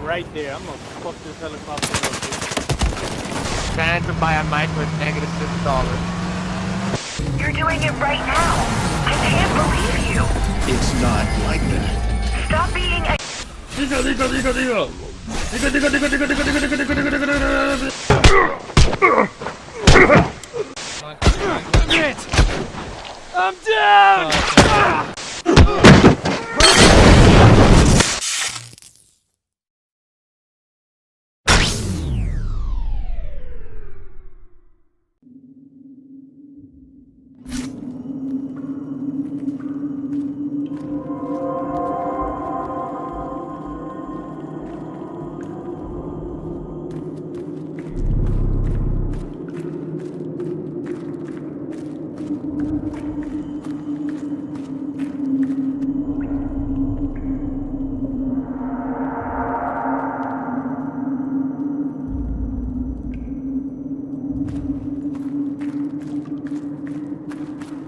Right there. I'm gonna fuck this helicopter up, dude. Phantom by a mite with negative $6. You're doing it right now. I can't believe you. It's not like that. Stop being a... I'm down!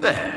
There.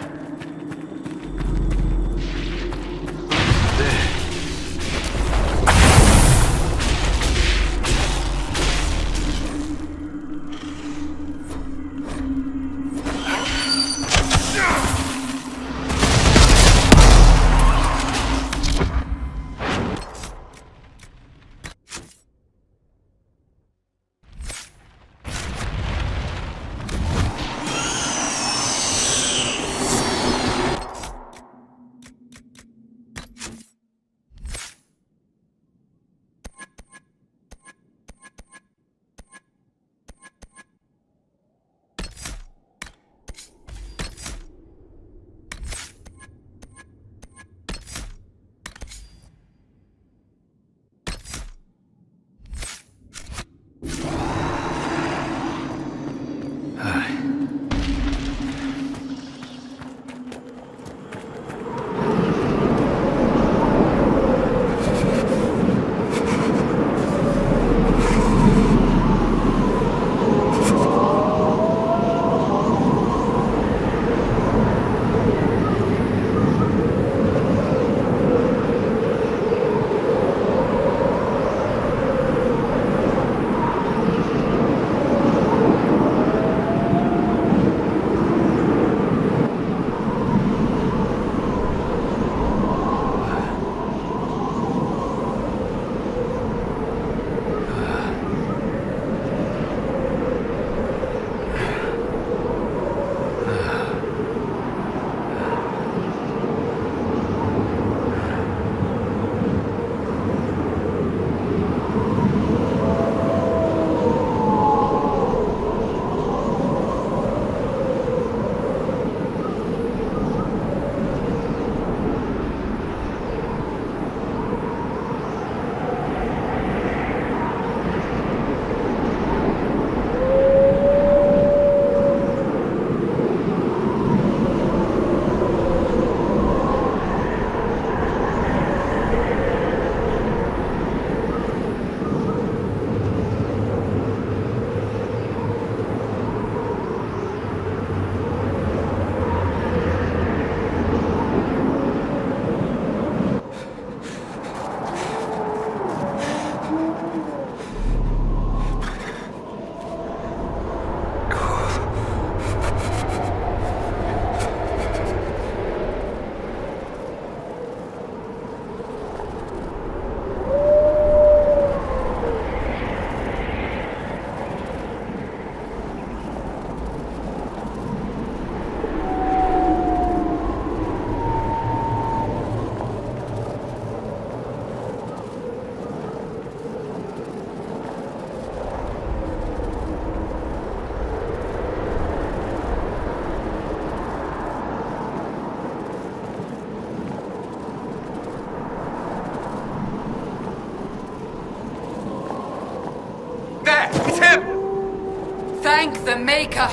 Thank the Maker!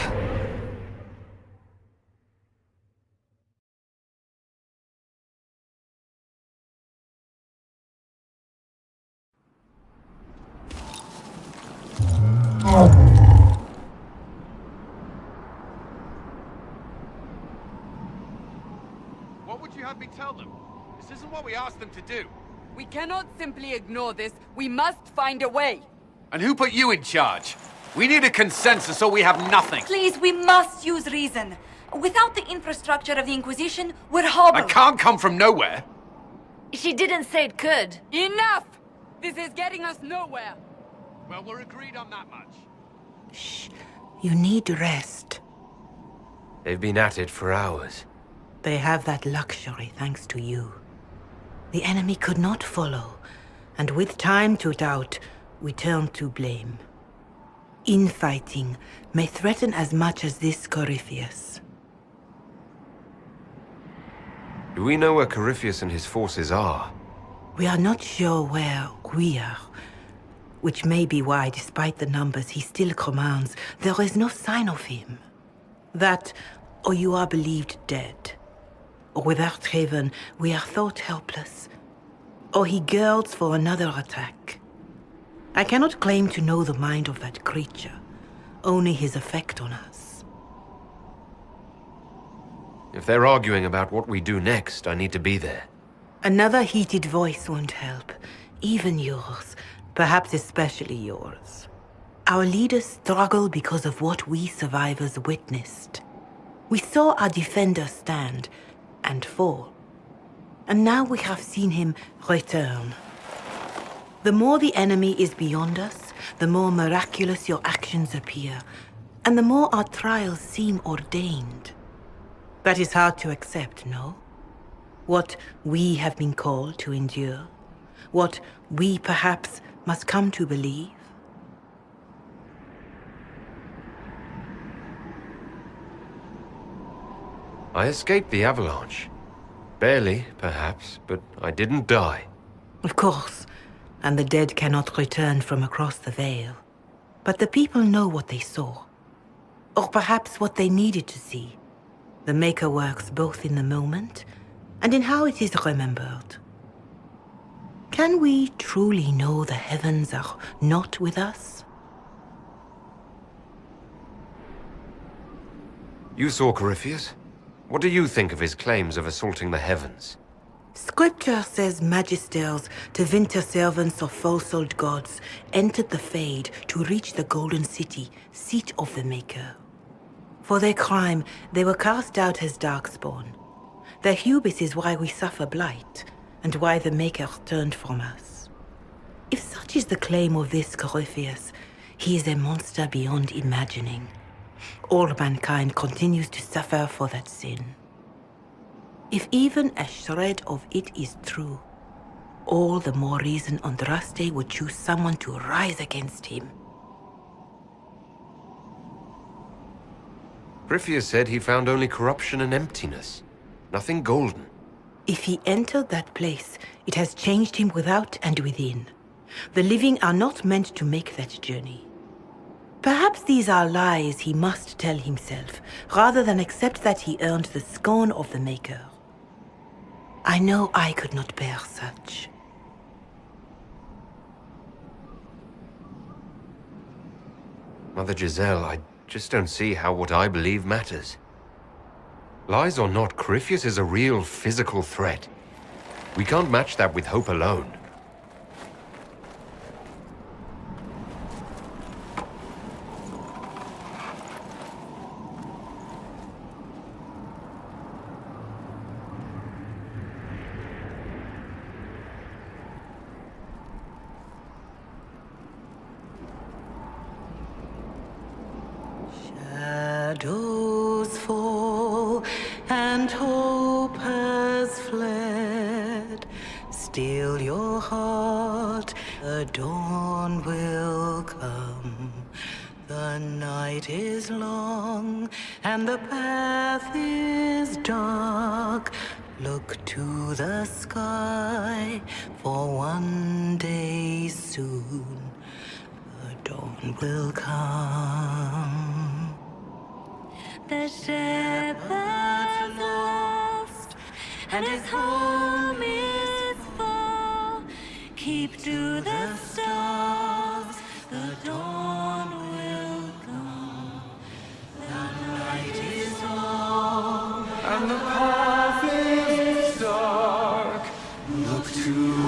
What would you have me tell them? This isn't what we asked them to do. We cannot simply ignore this. We must find a way. And who put you in charge? We need a consensus or we have nothing. Please, we must use reason. Without the infrastructure of the Inquisition, we're hobbled. I can't come from nowhere. She didn't say it could. Enough! This is getting us nowhere. Well, we're agreed on that much. Shh. You need rest. They've been at it for hours. They have that luxury thanks to you. The enemy could not follow, and with time to doubt, we turn to blame. Infighting may threaten as much as this Corypheus. Do we know where Corypheus and his forces are? We are not sure where we are, which may be why, despite the numbers he still commands, there is no sign of him. That, or you are believed dead. Or without Haven, we are thought helpless. Or he girds for another attack. I cannot claim to know the mind of that creature, only his effect on us. If they're arguing about what we do next, I need to be there. Another heated voice won't help, even yours, perhaps especially yours. Our leaders struggle because of what we survivors witnessed. We saw our defender stand and fall. And now we have seen him return. The more the enemy is beyond us, the more miraculous your actions appear, and the more our trials seem ordained. That is hard to accept, no? What we have been called to endure, what we perhaps must come to believe. I escaped the avalanche. Barely, perhaps, but I didn't die. Of course, and the dead cannot return from across the veil. But the people know what they saw. Or perhaps what they needed to see. The Maker works both in the moment and in how it is remembered. Can we truly know the heavens are not with us? You saw Corypheus? What do you think of his claims of assaulting the heavens? Scripture says magisters, to winter servants of false-old gods, entered the Fade to reach the Golden City, seat of the Maker. For their crime, they were cast out as darkspawn. Their hubris is why we suffer blight, and why the Maker turned from us. If such is the claim of this Corypheus, he is a monster beyond imagining. All mankind continues to suffer for that sin. If even a shred of it is true, all the more reason Andraste would choose someone to rise against him. Corypheus said he found only corruption and emptiness. Nothing golden. If he entered that place, it has changed him without and within. The living are not meant to make that journey. Perhaps these are lies he must tell himself, rather than accept that he earned the scorn of the Maker. I know I could not bear such. Mother Giselle, I just don't see how what I believe matters. Lies or not, Corypheus is a real physical threat. We can't match that with hope alone. Shadows fall and hope has fled. Still your heart, the dawn will come. The night is long and the path is dark. Look to the sky, for one day soon the dawn will come. The shepherd's lost, and his home is far. Keep to the stars, the dawn will come. The night is long, and the path is dark. Look to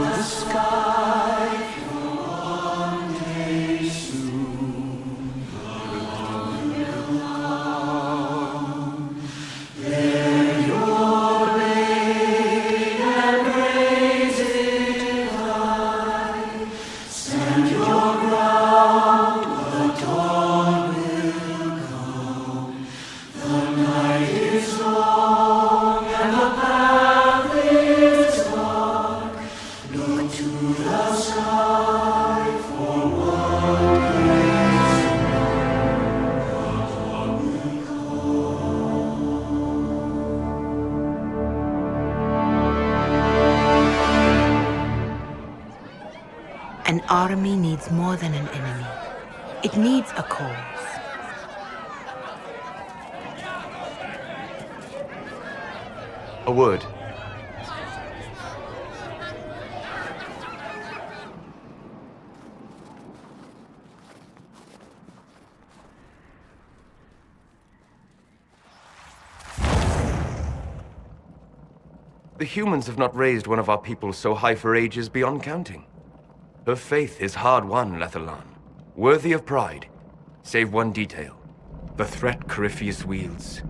An army needs more than an enemy. It needs a cause. A word. The humans have not raised one of our people so high for ages beyond counting. Her faith is hard-won, Lethalan, worthy of pride, save one detail. The threat Corypheus wields.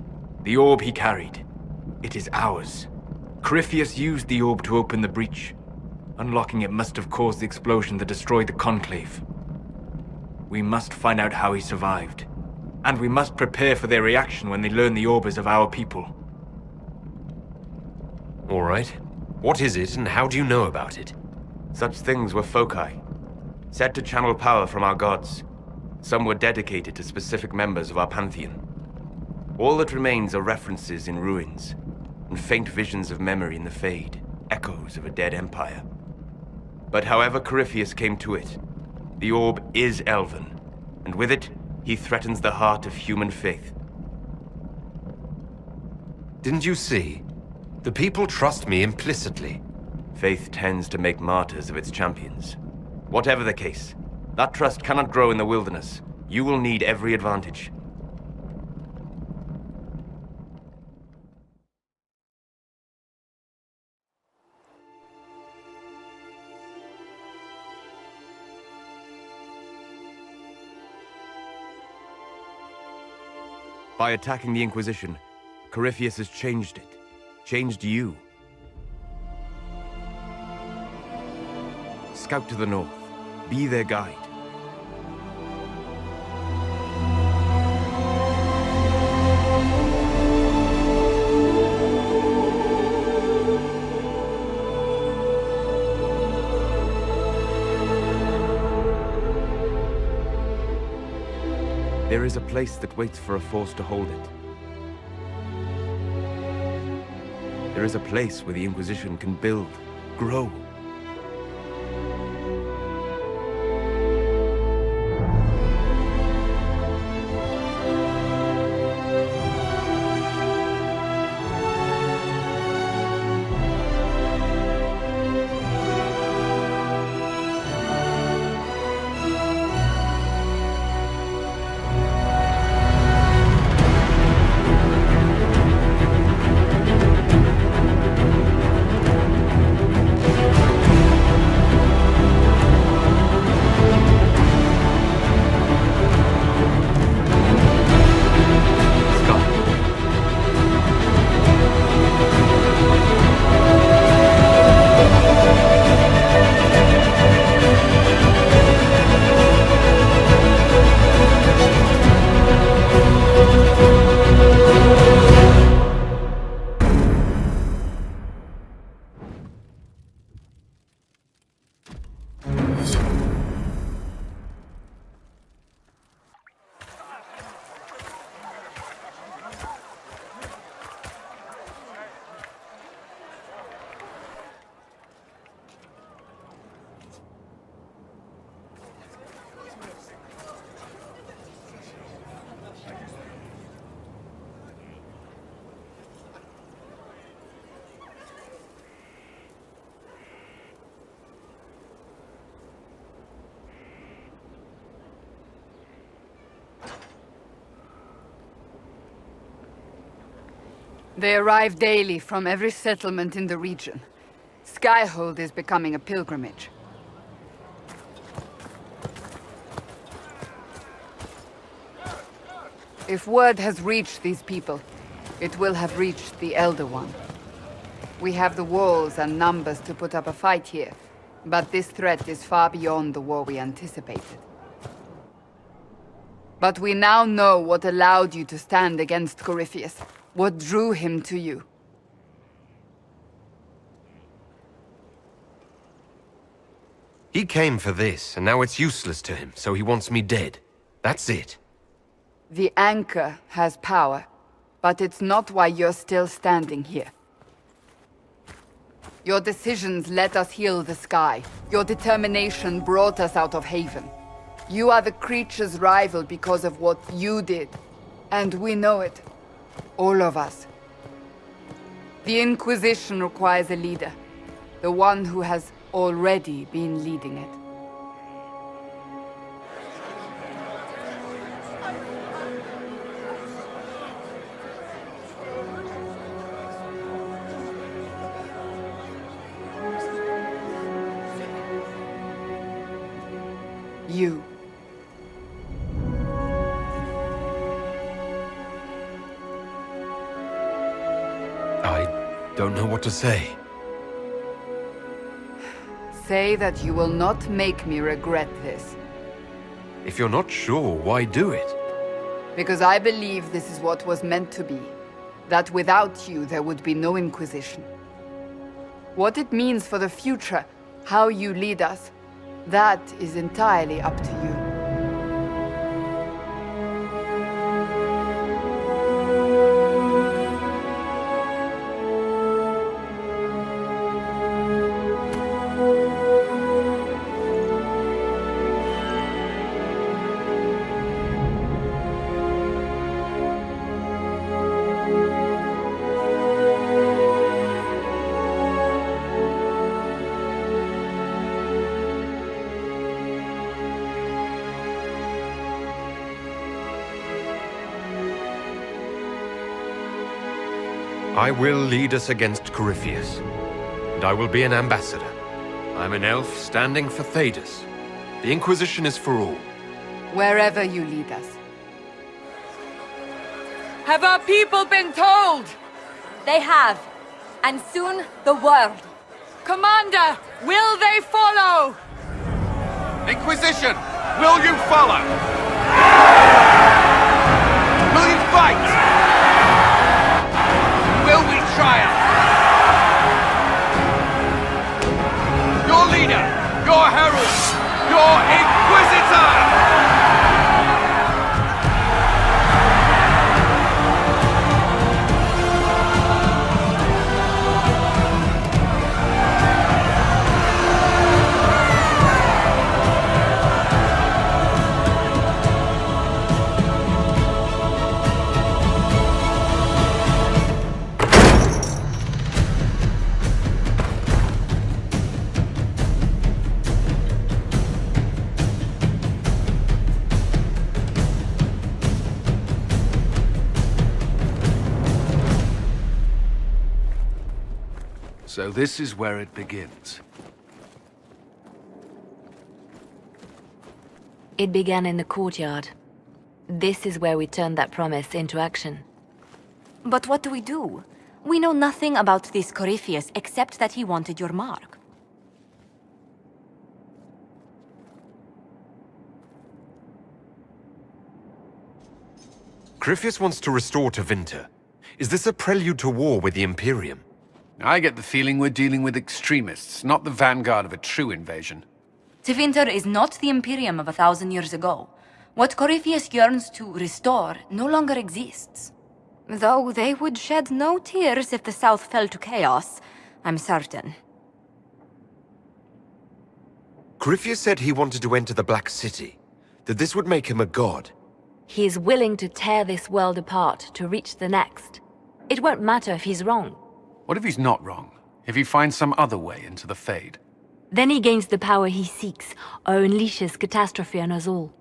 The orb he carried. It is ours. Corypheus used the orb to open the breach. Unlocking it must have caused the explosion that destroyed the Conclave. We must find out how he survived. And we must prepare for their reaction when they learn the orb is of our people. All right. What is it, and how do you know about it? Such things were foci, said to channel power from our gods. Some were dedicated to specific members of our pantheon. All that remains are references in ruins, and faint visions of memory in the Fade, echoes of a dead empire. But however Corypheus came to it, the orb is elven, and with it, he threatens the heart of human faith. Didn't you see? The people trust me implicitly. Faith tends to make martyrs of its champions. Whatever the case, that trust cannot grow in the wilderness. You will need every advantage. By attacking the Inquisition, Corypheus has changed it. Changed you. Scout to the north. Be their guide. There is a place that waits for a force to hold it. There is a place where the Inquisition can build, grow. They arrive daily from every settlement in the region. Skyhold is becoming a pilgrimage. If word has reached these people, it will have reached the Elder One. We have the walls and numbers to put up a fight here, but this threat is far beyond the war we anticipated. But we now know what allowed you to stand against Corypheus, what drew him to you. He came for this, and now it's useless to him, so he wants me dead. That's it. The Anchor has power, but it's not why you're still standing here. Your decisions let us heal the sky. Your determination brought us out of Haven. You are the creature's rival because of what you did. And we know it. All of us. The Inquisition requires a leader. The one who has already been leading it. You. I don't know what to say. Say that you will not make me regret this. If you're not sure, why do it? Because I believe this is what was meant to be. That without you, there would be no Inquisition. What it means for the future, how you lead us, that is entirely up to you. I will lead us against Corypheus, and I will be an ambassador. I'm an elf standing for Thedas. The Inquisition is for all. Wherever you lead us. Have our people been told? They have. And soon, the world. Commander, will they follow? Inquisition, will you follow? Will you fight? Will we triumph? Your leader, your herald, your Inquisitor! So this is where it begins. It began in the courtyard. This is where we turned that promise into action. But what do we do? We know nothing about this Corypheus except that he wanted your mark. Corypheus wants to restore Tevinter. Is this a prelude to war with the Imperium? I get the feeling we're dealing with extremists, not the vanguard of a true invasion. Tevinter is not the Imperium of 1,000 years ago. What Corypheus yearns to restore no longer exists. Though they would shed no tears if the South fell to chaos, I'm certain. Corypheus said he wanted to enter the Black City, that this would make him a god. He is willing to tear this world apart to reach the next. It won't matter if he's wrong. What if he's not wrong? If he finds some other way into the Fade? Then he gains the power he seeks, or unleashes catastrophe on us all.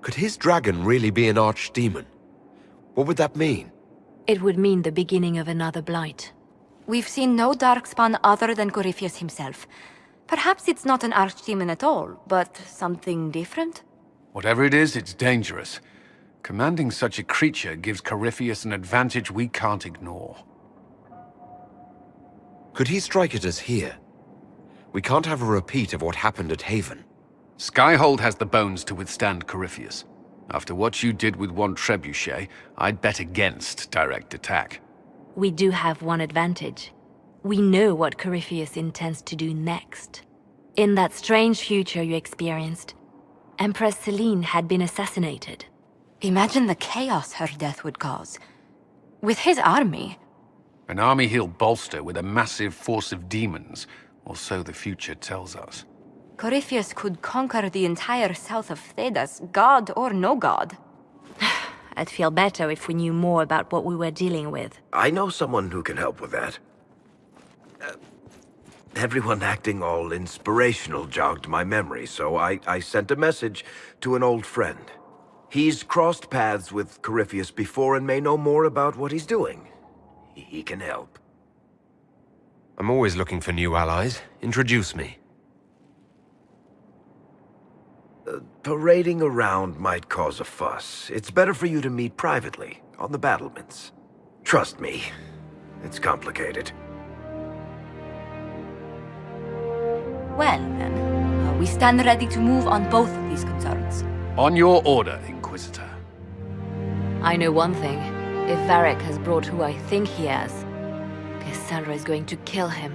Could his dragon really be an archdemon? What would that mean? It would mean the beginning of another blight. We've seen no Darkspawn other than Corypheus himself. Perhaps it's not an archdemon at all, but something different? Whatever it is, it's dangerous. Commanding such a creature gives Corypheus an advantage we can't ignore. Could he strike at us here? We can't have a repeat of what happened at Haven. Skyhold has the bones to withstand Corypheus. After what you did with one trebuchet, I'd bet against direct attack. We do have one advantage. We know what Corypheus intends to do next. In that strange future you experienced, Empress Selene had been assassinated. Imagine the chaos her death would cause. With his army. An army he'll bolster with a massive force of demons, or so the future tells us. Corypheus could conquer the entire south of Thedas, god or no god. I'd feel better if we knew more about what we were dealing with. I know someone who can help with that. Everyone acting all inspirational jogged my memory, so I sent a message to an old friend. He's crossed paths with Corypheus before and may know more about what he's doing. He can help. I'm always looking for new allies. Introduce me. Parading around might cause a fuss. It's better for you to meet privately, on the battlements. Trust me, it's complicated. Well, then, we stand ready to move on both of these concerns. On your order, Inquisitor. I know one thing. If Varric has brought who I think he has, Cassandra is going to kill him.